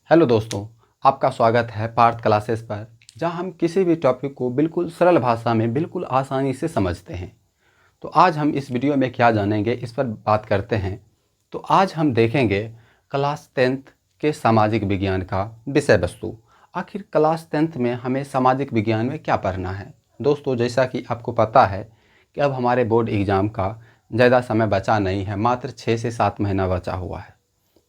Hello दोस्तों, आपका स्वागत है पार्थ क्लासेस पर, जहां हम किसी भी टॉपिक को बिल्कुल सरल भाषा में बिल्कुल आसानी से समझते हैं। तो आज हम इस वीडियो में क्या जानेंगे, इस पर बात करते हैं। तो आज हम देखेंगे क्लास 10th के सामाजिक विज्ञान का विषय वस्तु। आखिर क्लास 10th में हमें सामाजिक विज्ञान में क्या पढ़ना है। दोस्तों, जैसा कि आपको पता है कि अब हमारे बोर्ड एग्ज़ाम का ज़्यादा समय बचा नहीं है, मात्र 6 से 7 महीना बचा हुआ है।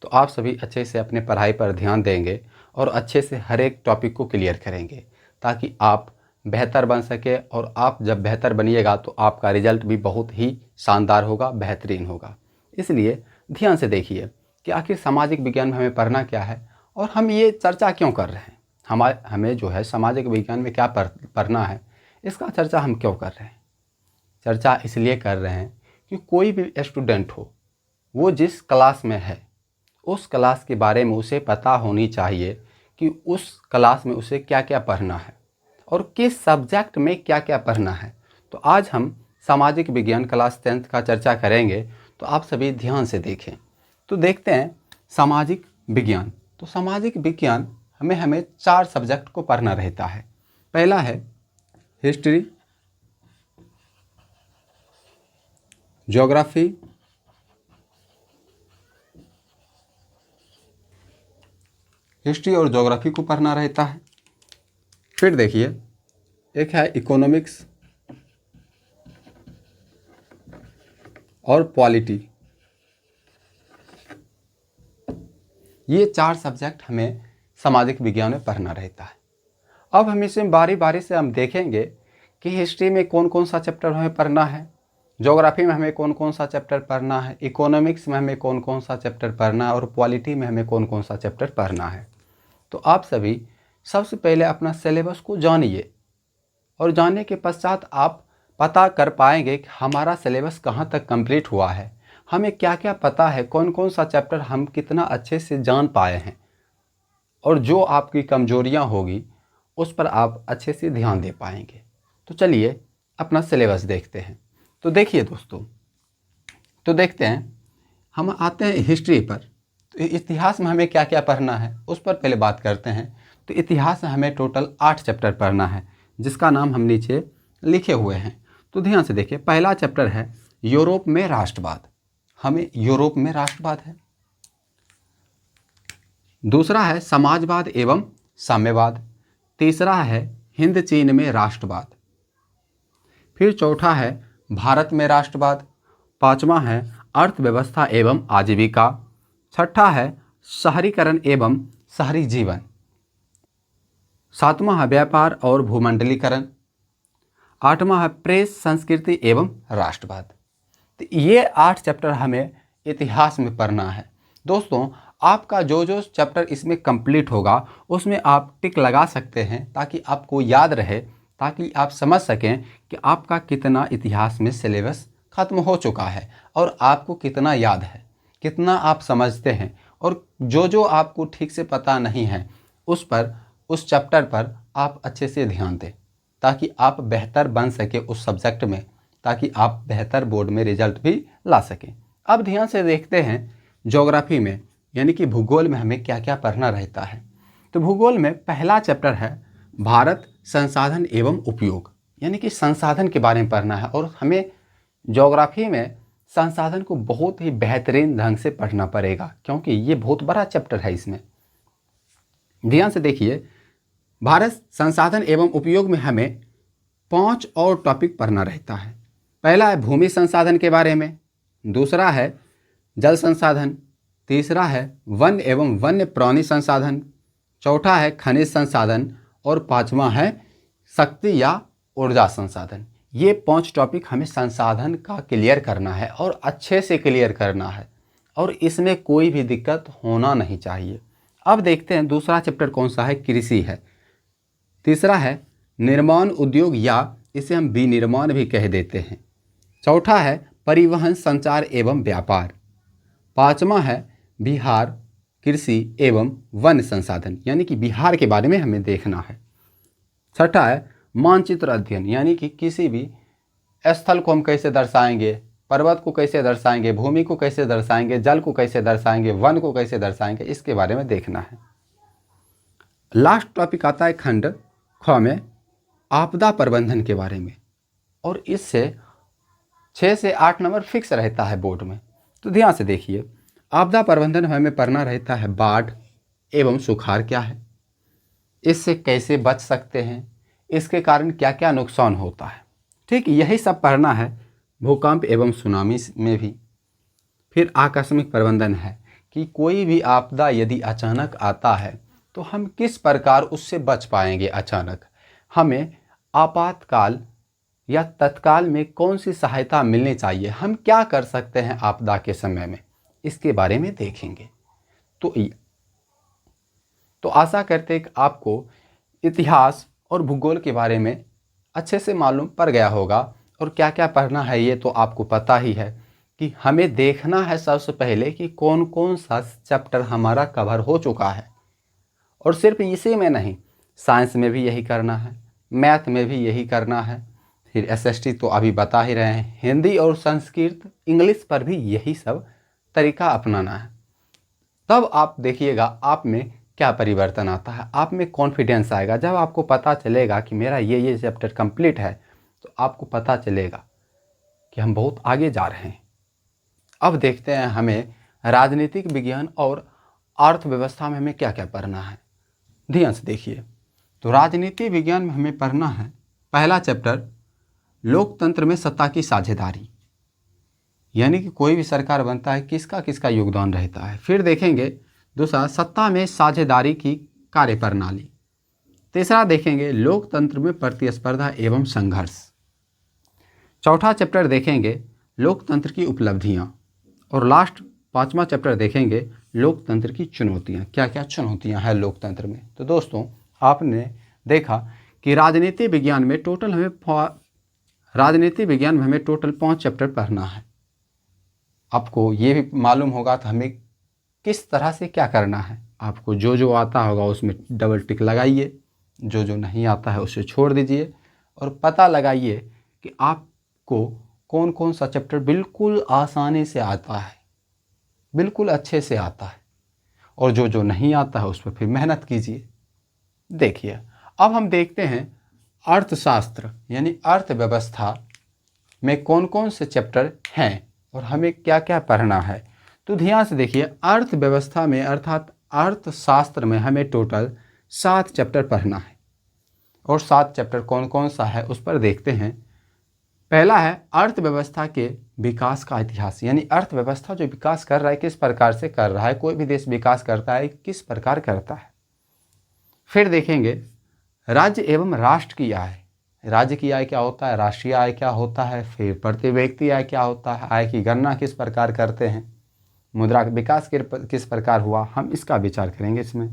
तो आप सभी अच्छे से अपने पढ़ाई पर ध्यान देंगे और अच्छे से हर एक टॉपिक को क्लियर करेंगे, ताकि आप बेहतर बन सके। और आप जब बेहतर बनिएगा तो आपका रिजल्ट भी बहुत ही शानदार होगा, बेहतरीन होगा। इसलिए ध्यान से देखिए कि आखिर सामाजिक विज्ञान में हमें पढ़ना क्या है और हम ये चर्चा क्यों कर रहे हैं। हमें जो है सामाजिक विज्ञान में क्या पढ़ना है, इसका चर्चा हम क्यों कर रहे हैं। चर्चा इसलिए कर रहे हैं कि कोई भी स्टूडेंट हो, वो जिस क्लास में है उस क्लास के बारे में उसे पता होनी चाहिए कि उस क्लास में उसे क्या क्या पढ़ना है और किस सब्जेक्ट में क्या क्या पढ़ना है। तो आज हम सामाजिक विज्ञान क्लास 10th का चर्चा करेंगे, तो आप सभी ध्यान से देखें। तो देखते हैं सामाजिक विज्ञान। तो सामाजिक विज्ञान हमें 4 सब्जेक्ट को पढ़ना रहता है। पहला है हिस्ट्री, ज्योग्राफी, हिस्ट्री और ज्योग्राफी को पढ़ना रहता है। फिर देखिए, एक है इकोनॉमिक्स और पॉलिटी। ये 4 सब्जेक्ट हमें सामाजिक विज्ञान में पढ़ना रहता है। अब हम इसमें बारी बारी से हम देखेंगे कि हिस्ट्री में कौन कौन सा चैप्टर हमें पढ़ना है, ज्योग्राफी में हमें कौन कौन सा चैप्टर पढ़ना है, इकोनॉमिक्स में हमें कौन कौन सा चैप्टर पढ़ना है और पॉलिटी में हमें कौन कौन सा चैप्टर पढ़ना है। तो आप सभी सबसे पहले अपना सिलेबस को जानिए और जानने के पश्चात आप पता कर पाएंगे कि हमारा सिलेबस कहाँ तक कंप्लीट हुआ है, हमें क्या क्या पता है, कौन कौन सा चैप्टर हम कितना अच्छे से जान पाए हैं। और जो आपकी कमजोरियाँ होगी उस पर आप अच्छे से ध्यान दे पाएंगे। तो चलिए अपना सिलेबस देखते हैं। तो देखिए दोस्तों, तो देखते हैं, हम आते हैं हिस्ट्री पर। तो इतिहास में हमें क्या क्या पढ़ना है उस पर पहले बात करते हैं। तो इतिहास में हमें टोटल 8 चैप्टर पढ़ना है, जिसका नाम हम नीचे लिखे हुए हैं। तो ध्यान से देखिए, पहला चैप्टर है यूरोप में राष्ट्रवाद। हमें यूरोप में राष्ट्रवाद है। दूसरा है समाजवाद एवं साम्यवाद। तीसरा है हिंद चीन में राष्ट्रवाद। फिर चौथा है भारत में राष्ट्रवाद। पांचवा है अर्थव्यवस्था एवं आजीविका। छठा है शहरीकरण एवं शहरी जीवन। सातवां है व्यापार और भूमंडलीकरण। आठवां है प्रेस, संस्कृति एवं राष्ट्रवाद। तो ये 8 चैप्टर हमें इतिहास में पढ़ना है। दोस्तों, आपका जो जो चैप्टर इसमें कंप्लीट होगा उसमें आप टिक लगा सकते हैं, ताकि आपको याद रहे, ताकि आप समझ सकें कि आपका कितना इतिहास में सिलेबस ख़त्म हो चुका है और आपको कितना याद है, कितना आप समझते हैं। और जो जो आपको ठीक से पता नहीं है उस चैप्टर पर आप अच्छे से ध्यान दें, ताकि आप बेहतर बन सके उस सब्जेक्ट में, ताकि आप बेहतर बोर्ड में रिजल्ट भी ला सकें। अब ध्यान से देखते हैं ज्योग्राफी में, यानी कि भूगोल में हमें क्या क्या पढ़ना रहता है। तो भूगोल में पहला चैप्टर है भारत, संसाधन एवं उपयोग, यानी कि संसाधन के बारे में पढ़ना है। और हमें ज्योग्राफी में संसाधन को बहुत ही बेहतरीन ढंग से पढ़ना पड़ेगा, क्योंकि ये बहुत बड़ा चैप्टर है। इसमें ध्यान से देखिए, भारत, संसाधन एवं उपयोग में हमें 5 और टॉपिक पढ़ना रहता है। पहला है भूमि संसाधन के बारे में। दूसरा है जल संसाधन। तीसरा है वन एवं वन्य प्राणी संसाधन। चौथा है खनिज संसाधन और पांचवा है शक्ति या ऊर्जा संसाधन। ये 5 टॉपिक हमें संसाधन का क्लियर करना है और अच्छे से क्लियर करना है, और इसमें कोई भी दिक्कत होना नहीं चाहिए। अब देखते हैं दूसरा चैप्टर कौन सा है, कृषि है। तीसरा है निर्माण उद्योग, या इसे हम विनिर्माण भी कह देते हैं। चौथा है परिवहन, संचार एवं व्यापार। पांचवा है बिहार, कृषि एवं वन संसाधन, यानी कि बिहार के बारे में हमें देखना है। छठा है मानचित्र अध्ययन, यानी कि किसी भी स्थल को हम कैसे दर्शाएंगे, पर्वत को कैसे दर्शाएंगे, भूमि को कैसे दर्शाएंगे, जल को कैसे दर्शाएंगे, वन को कैसे दर्शाएंगे, इसके बारे में देखना है। लास्ट टॉपिक आता है खंड ख में आपदा प्रबंधन के बारे में, और इससे 6 से 8 नंबर फिक्स रहता है बोर्ड में। तो ध्यान से देखिए, आपदा प्रबंधन हमें पढ़ना रहता है बाढ़ एवं सुखाड़ क्या है, इससे कैसे बच सकते हैं, इसके कारण क्या क्या नुकसान होता है। ठीक, यही सब पढ़ना है। भूकंप एवं सुनामी में भी। फिर आकस्मिक प्रबंधन है कि कोई भी आपदा यदि अचानक आता है तो हम किस प्रकार उससे बच पाएंगे। अचानक हमें आपातकाल या तत्काल में कौन सी सहायता मिलनी चाहिए, हम क्या कर सकते हैं आपदा के समय में, इसके बारे में देखेंगे। तो आशा करते हैं कि आपको इतिहास और भूगोल के बारे में अच्छे से मालूम पड़ गया होगा, और क्या क्या पढ़ना है ये तो आपको पता ही है कि हमें देखना है सबसे पहले कि कौन कौन सा चैप्टर हमारा कवर हो चुका है। और सिर्फ इसी में नहीं, साइंस में भी यही करना है, मैथ में भी यही करना है, फिर एसएसटी तो अभी बता ही रहे हैं, हिंदी और संस्कृत इंग्लिश पर भी यही सब तरीका अपनाना है। तब आप देखिएगा आप में क्या परिवर्तन आता है, आप में कॉन्फिडेंस आएगा। जब आपको पता चलेगा कि मेरा ये चैप्टर कंप्लीट है तो आपको पता चलेगा कि हम बहुत आगे जा रहे हैं। अब देखते हैं हमें राजनीतिक विज्ञान और अर्थव्यवस्था में हमें क्या क्या पढ़ना है। ध्यान से देखिए, तो राजनीति विज्ञान में हमें पढ़ना है पहला चैप्टर लोकतंत्र में सत्ता की साझेदारी, यानी कि कोई भी सरकार बनता है किसका किसका योगदान रहता है। फिर देखेंगे दूसरा सत्ता में साझेदारी की कार्यप्रणाली। तीसरा देखेंगे लोकतंत्र में प्रतिस्पर्धा एवं संघर्ष। चौथा चैप्टर देखेंगे लोकतंत्र की उपलब्धियां, और लास्ट 5वां चैप्टर देखेंगे लोकतंत्र की चुनौतियां। क्या क्या चुनौतियां हैं लोकतंत्र में। तो दोस्तों आपने देखा कि राजनीति विज्ञान में टोटल हमें टोटल 5 चैप्टर पढ़ना है। आपको ये भी मालूम होगा तो हमें किस तरह से क्या करना है। आपको जो जो आता होगा उसमें डबल टिक लगाइए, जो जो नहीं आता है उसे छोड़ दीजिए, और पता लगाइए कि आपको कौन कौन सा चैप्टर बिल्कुल आसानी से आता है, बिल्कुल अच्छे से आता है, और जो जो नहीं आता है उस पर फिर मेहनत कीजिए। देखिए अब हम देखते हैं अर्थशास्त्र यानी अर्थव्यवस्था में कौन कौन से चैप्टर हैं और हमें क्या क्या पढ़ना है। तो ध्यान से देखिए, अर्थव्यवस्था में अर्थात अर्थशास्त्र में हमें टोटल 7 चैप्टर पढ़ना है, और 7 चैप्टर कौन कौन सा है उस पर देखते हैं। पहला है अर्थव्यवस्था के विकास का इतिहास, यानी अर्थव्यवस्था जो विकास कर रहा है किस प्रकार से कर रहा है, कोई भी देश विकास करता है किस प्रकार करता है। फिर देखेंगे राज्य एवं राष्ट्र की आय। राज्य की आय क्या होता है, राष्ट्रीय आय क्या होता है, फिर प्रति व्यक्ति आय क्या होता है, आय की गणना किस प्रकार करते हैं, मुद्रा का विकास किस प्रकार हुआ, हम इसका विचार करेंगे इसमें।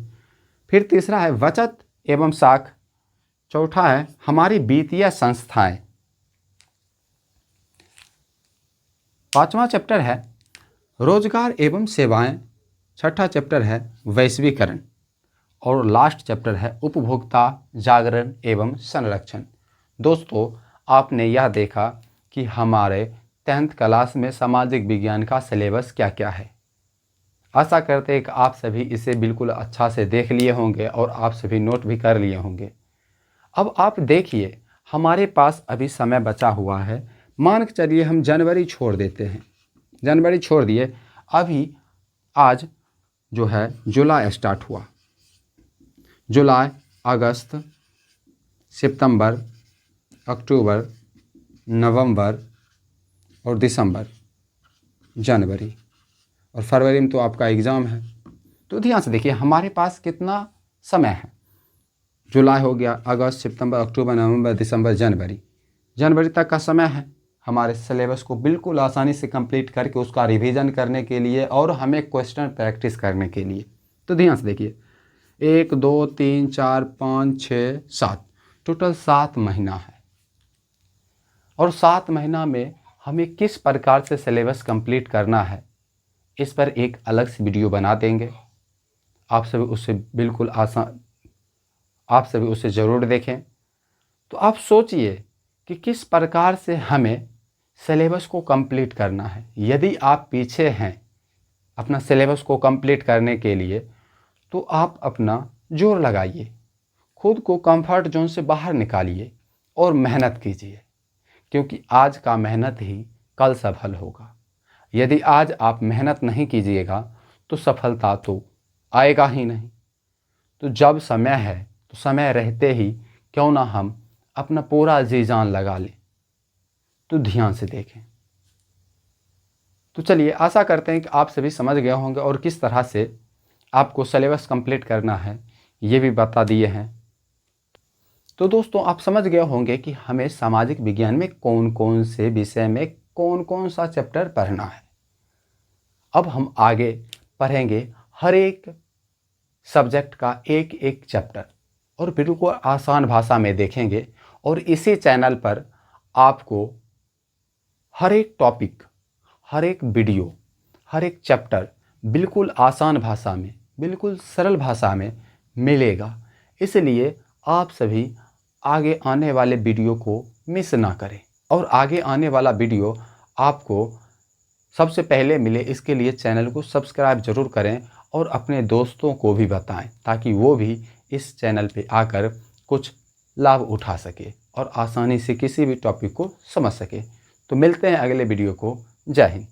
फिर तीसरा है बचत एवं साख। चौथा है हमारी वित्तीय संस्थाएं। 5वां चैप्टर है रोजगार एवं सेवाएं। 6ठा चैप्टर है वैश्वीकरण, और लास्ट चैप्टर है उपभोक्ता जागरण एवं संरक्षण। दोस्तों आपने यह देखा कि हमारे 10th क्लास में सामाजिक विज्ञान का सिलेबस क्या क्या है। आशा करते हैं कि आप सभी इसे बिल्कुल अच्छा से देख लिए होंगे और आप सभी नोट भी कर लिए होंगे। अब आप देखिए हमारे पास अभी समय बचा हुआ है, मान के चलिए हम जनवरी छोड़ देते हैं, जनवरी छोड़ दिए, अभी आज जो है जुलाई स्टार्ट हुआ, जुलाई, अगस्त, सितंबर, अक्टूबर, नवंबर और दिसंबर, जनवरी, और फरवरी में तो आपका एग्ज़ाम है। तो ध्यान से देखिए हमारे पास कितना समय है। जुलाई हो गया, अगस्त, सितंबर, अक्टूबर, नवंबर, दिसंबर, जनवरी, जनवरी तक का समय है हमारे सिलेबस को बिल्कुल आसानी से कंप्लीट करके उसका रिवीजन करने के लिए और हमें क्वेश्चन प्रैक्टिस करने के लिए। तो ध्यान से देखिए 1 2 3 4 5 6 7, टोटल 7 महीना है, और 7 महीना में हमें किस प्रकार से सिलेबस कंप्लीट करना है इस पर एक अलग से वीडियो बना देंगे। आप सभी उससे बिल्कुल आसान, आप सभी उसे ज़रूर देखें। तो आप सोचिए कि किस प्रकार से हमें सिलेबस को कंप्लीट करना है। यदि आप पीछे हैं अपना सिलेबस को कंप्लीट करने के लिए तो आप अपना जोर लगाइए, खुद को कंफर्ट जोन से बाहर निकालिए और मेहनत कीजिए, क्योंकि आज का मेहनत ही कल सफल होगा। यदि आज आप मेहनत नहीं कीजिएगा तो सफलता तो आएगा ही नहीं। तो जब समय है तो समय रहते ही क्यों ना हम अपना पूरा जी जान लगा लें। तो ध्यान से देखें। तो चलिए, आशा करते हैं कि आप सभी समझ गए होंगे और किस तरह से आपको सिलेबस कंप्लीट करना है ये भी बता दिए हैं। तो दोस्तों, आप समझ गए होंगे कि हमें सामाजिक विज्ञान में कौन कौन से विषय में कौन कौन सा चैप्टर पढ़ना है। अब हम आगे पढ़ेंगे हर एक सब्जेक्ट का एक एक चैप्टर और बिल्कुल आसान भाषा में देखेंगे। और इसी चैनल पर आपको हर एक टॉपिक, हर एक वीडियो, हर एक चैप्टर बिल्कुल आसान भाषा में, बिल्कुल सरल भाषा में मिलेगा। इसलिए आप सभी आगे आने वाले वीडियो को मिस ना करें और आगे आने वाला वीडियो आपको सबसे पहले मिले, इसके लिए चैनल को सब्सक्राइब जरूर करें और अपने दोस्तों को भी बताएं ताकि वो भी इस चैनल पे आकर कुछ लाभ उठा सके और आसानी से किसी भी टॉपिक को समझ सके। तो मिलते हैं अगले वीडियो को। जय हिंद।